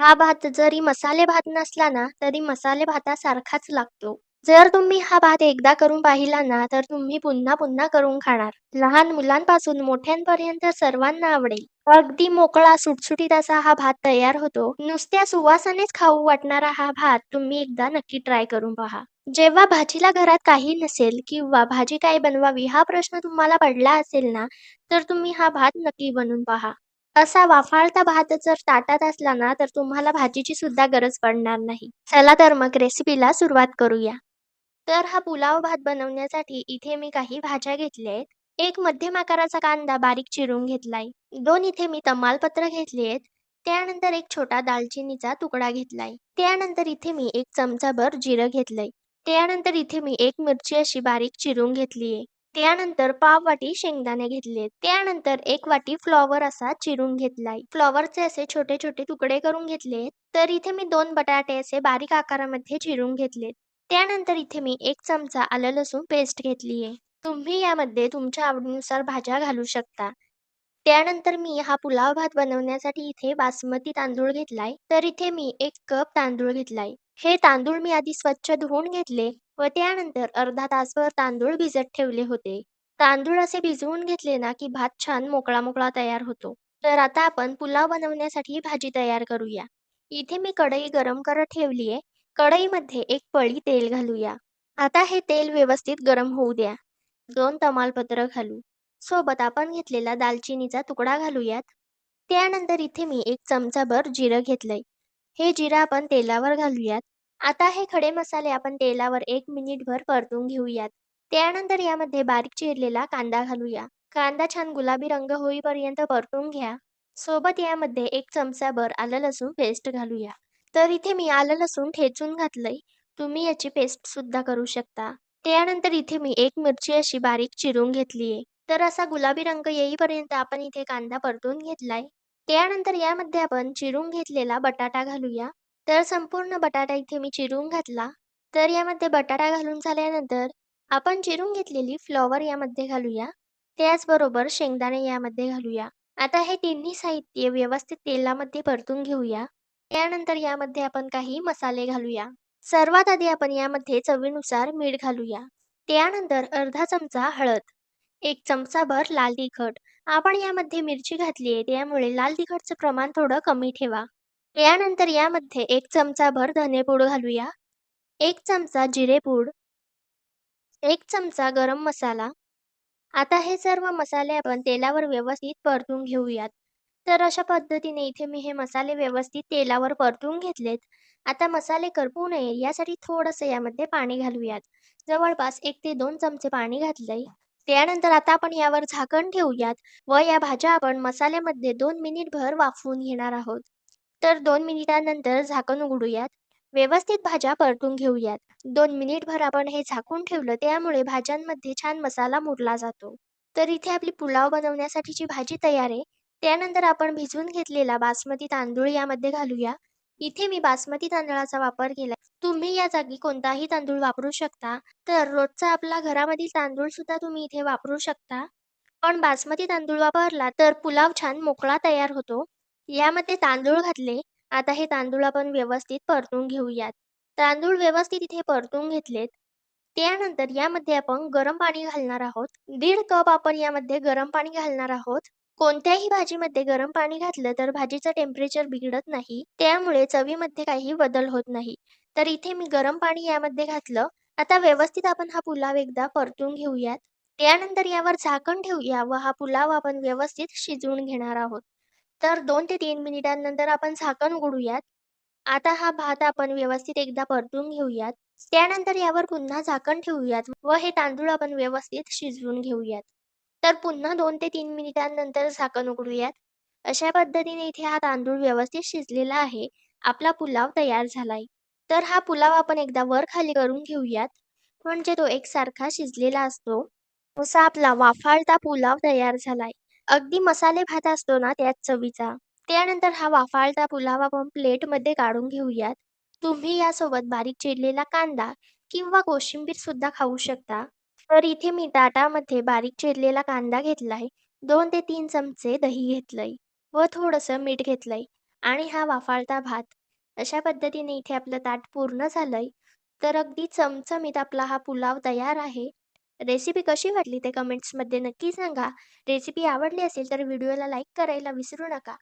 हा भात जरी मसाले भात नसला ना, तरी मसाले भातासारखाच लागतो. जर तुम्ही हा भात एकदा करून पाहिला ना, तर तुम्ही पुन्हा-पुन्हा करून खाणार. लहान मुलांपासून मोठ्यांपर्यंत सर्वांना आवडेल. अगदी मोकळा सुटसुटीत असा हा भात तयार होतो. नुसत्या सुवासानेच खाऊ वाटणारा हा भात तुम्ही एकदा नक्की ट्राय करून पहा. जेव्हा भाजीला घरात काही नसेल किंवा भाजी काय बनवावी हा प्रश्न तुम्हाला पडला असेल ना, तर तुम्ही हा भात नक्की बनवून पहा. असा वाफाळता भात जर ताटात असला ना, तर तुम्हाला भाजीची सुद्धा गरज पडणार नाही. चला तर मग रेसिपीला सुरुवात करूया. तर हा पुलाव भात बनवण्यासाठी इथे मी काही भाज्या घेतल्यात. एक मध्यम आकाराचा कांदा बारीक चिरून घेतलाय. 2 इथे मी तमालपत्र घेतलीयेत. त्यानंतर एक छोटा दालचिनीचा तुकडा घेतलाय. त्यानंतर इथे मी 1 चमचाभर जिरं घेतलंय. त्यानंतर इथे मी 1 मिरची अशी बारीक चिरून घेतलीये. त्यानंतर पाव वाटी शेंगदाणे घेतलेत. त्यानंतर 1 वाटी फ्लॉवर असा चिरून घेतलाय. फ्लॉवरचे असे छोटे-छोटे तुकडे करून घेतलेत. तर इथे मी 2 बटाटे असे बारीक आकारामध्ये चिरून घेतलेत. त्यानंतर इथे मी 1 चमचा आलं लसूण पेस्ट घेतलीये. तुम्ही यामध्ये तुमच्या आवडीनुसार भाज्या घालू शकता. त्यानंतर मी हा पुलाव भात बनवण्यासाठी इथे बासमती तांदूळ घेतलाय. तर इथे मी 1 कप तांदूळ घेतलाय. हे तांदूळ मी आधी स्वच्छ धुवून घेतले व त्यानंतर अर्धा तासभर तांदूळ भिजत ठेवले होते. तांदूळ असे भिजवून घेतले ना की भात छान मोकळा-मोकळा तयार होतो. तर आता आपण पुलाव बनवण्यासाठी भाजी तयार करूया. इथे मी कढई गरम करत ठेवलीये. कढईमध्ये 1 पळी तेल घालूया. आता हे तेल व्यवस्थित गरम होऊ द्या. 2 तमालपत्र घालू. सोबत आपण घेतलेला दालचिनीचा तुकडा घालूयात. त्यानंतर इथे मी 1 चमचाभर जिरं घेतलंय. हे जिरं आपण तेलावर घालूयात. आता हे खडे मसाले आपण तेलावर 1 मिनिटभर परतून घेऊयात. त्यानंतर यामध्ये बारीक चिरलेला कांदा घालूया. कांदा छान गुलाबी रंग होईपर्यंत परतून घ्या. सोबत यामध्ये 1 चमचाभर आलं लसूण पेस्ट घालूया. तर इथे मी आलं लसूण ठेचून घातलंय. तुम्ही याची पेस्ट सुद्धा करू शकता. त्यानंतर इथे मी 1 मिरची अशी बारीक चिरून घेतलीये. तर असा गुलाबी रंग येईपर्यंत आपण इथे कांदा परतून घेतलाय. त्यानंतर यामध्ये आपण चिरून घेतलेला बटाटा घालूया. तर संपूर्ण बटाटा इथे मी चिरून घातला. तर यामध्ये बटाटा घालून झाल्यानंतर आपण चिरून घेतलेली फ्लॉवर यामध्ये घालूया. त्याचबरोबर शेंगदाणे यामध्ये घालूया. आता हे तिन्ही साहित्य व्यवस्थित तेलामध्ये परतून घेऊया. त्यानंतर यामध्ये आपण काही मसाले घालूया. सर्वात आधी आपण यामध्ये चवीनुसार मीठ घालूया. त्यानंतर अर्धा चमचा हळद, 1 चमचाभर लाल तिखट. आपण यामध्ये मिरची घातली आहे त्यामुळे लाल तिखटचं प्रमाण थोडं कमी ठेवा. यानंतर यामध्ये 1 चमचाभर धनेपूड घालूया, 1 चमचा जिरेपूड, 1 चमचा गरम मसाला. आता हे सर्व मसाले आपण तेलावर व्यवस्थित परतून घेऊयात. तर अशा पद्धतीने इथे मी हे मसाले व्यवस्थित तेलावर परतून घेतलेत. आता मसाले करपू नये यासाठी थोडंसं यामध्ये पाणी घालूयात. जवळपास 1 ते 2 चमचे पाणी घातलंय. त्यानंतर आता आपण यावर झाकण ठेवूयात व या भाज्या आपण मसाल्यामध्ये 2 मिनिटभर वाफवून घेणार आहोत. तर 2 मिनिटांनंतर झाकण उघडूयात. व्यवस्थित भाज्या परतून घेऊयात. 2 मिनिटभर आपण हे झाकून ठेवलं त्यामुळे भाज्यांमध्ये छान मसाला मुरला जातो. तर इथे आपली पुलाव बनवण्यासाठीची भाजी तयार आहे. त्यानंतर आपण भिजवून घेतलेला बासमती तांदूळ यामध्ये घालूया. इथे मी बासमती तांदळाचा वापर केलाय. तुम्ही या जागी कोणताही तांदूळ वापरू शकता. तर रोजचा आपला घरामधील तांदूळ सुद्धा तुम्ही इथे वापरू शकता. पण बासमती तांदूळ वापरला तर पुलाव छान मोकळा तयार होतो. यामध्ये तांदूळ घातले. आता हे तांदूळ आपण व्यवस्थित परतून घेऊयात. तांदूळ व्यवस्थित इथे परतून घेतलेत. त्यानंतर यामध्ये आपण गरम पाणी घालणार आहोत. 1.5 कप आपण यामध्ये गरम पाणी घालणार आहोत. कोणत्याही भाजीमध्ये गरम पाणी घातलं तर भाजीचं टेम्परेचर बिघडत नाही. त्यामुळे चवीमध्ये काही बदल होत नाही. तर इथे मी गरम पाणी यामध्ये घातलं. आता व्यवस्थित आपण हा पुलाव एकदा परतून घेऊयात. त्यानंतर यावर झाकण ठेवूया व हा पुलाव आपण व्यवस्थित शिजवून घेणार आहोत. तर 2 ते 3 मिनिटांनंतर आपण झाकण उघडूयात. आता हा भात आपण व्यवस्थित एकदा परतून घेऊयात. त्यानंतर यावर पुन्हा झाकण ठेवूयात व हे तांदूळ आपण व्यवस्थित शिजवून घेऊयात. तर पुन्हा 2 ते 3 मिनिटांनंतर झाकण उघडूयात. अशा पद्धतीने इथे हा तांदूळ व्यवस्थित शिजलेला आहे. आपला पुलाव तयार झालाय. तर हा पुलाव आपण एकदा वर खाली करून घेऊयात. म्हणजे तो एकसारखा शिजलेला असतो. असा आपला वाफाळता पुलाव तयार झालाय. अगदी मसाले भात असतो ना त्याच चवीचा. त्यानंतर हा वाफाळता पुलाव आपण प्लेटमध्ये काढून घेऊयात. तुम्ही यासोबत बारीक चिरलेला कांदा किंवा कोशिंबीर सुद्धा खाऊ शकता. तर इथे मी ताटामध्ये बारीक चिरलेला कांदा घेतलाय. 2 ते 3 चमचे दही घेतलंय व थोडंसं मीठ घेतलंय. आणि हा वाफाळता भात. अशा पद्धतीने इथे आपलं ताट पूर्ण झालंय. तर अगदी चमचमीत आपला हा पुलाव तयार आहे. रेसिपी कशी वाटली ते कमेंट्समध्ये नक्की सांगा. रेसिपी आवडली असेल तर व्हिडिओला लाईक करायला विसरू नका.